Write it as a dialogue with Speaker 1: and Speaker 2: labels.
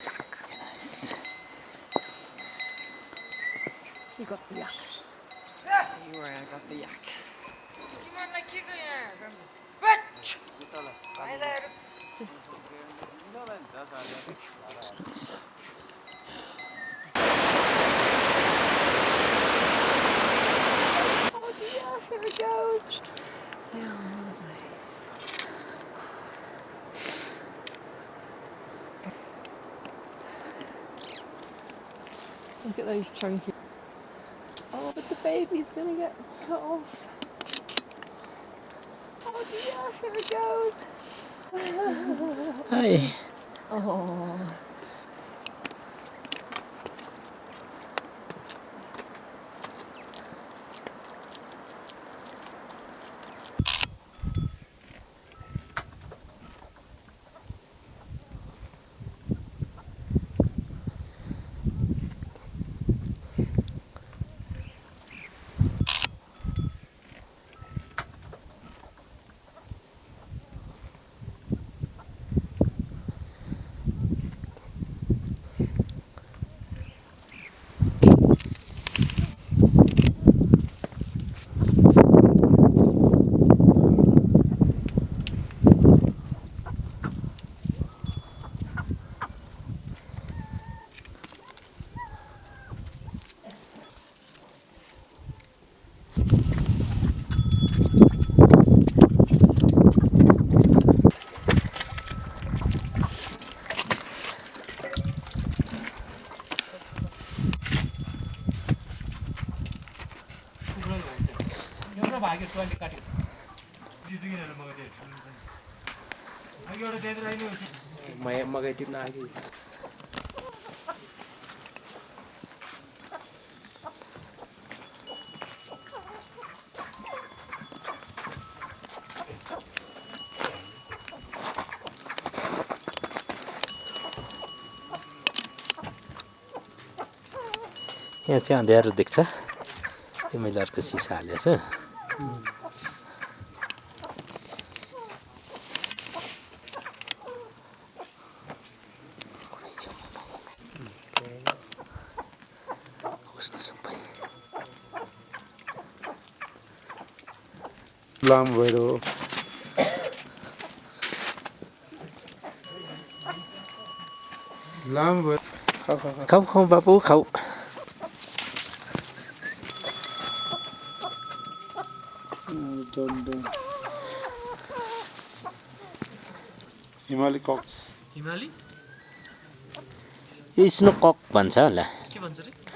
Speaker 1: Nice. You got the yak.
Speaker 2: You were, I got the yak.
Speaker 1: Oh dear, here it goes. They are, aren't they? Look at those chunky. Oh, but the baby's gonna get cut off. Oh dear, here it goes.
Speaker 2: Hi.
Speaker 1: Oh.
Speaker 2: मकै टिप्न आयो
Speaker 3: यहाँ चाहिँ अँध्यारो देख्छ यो मैले अर्को सिसा हालेको छु लाम भइरो लाम भइरो खाऊ खाऊ बाबु खाऊ हिमाली कक्स
Speaker 2: हिमाली
Speaker 3: यो स्नो कक भन्छ होला
Speaker 2: के भन्छ रे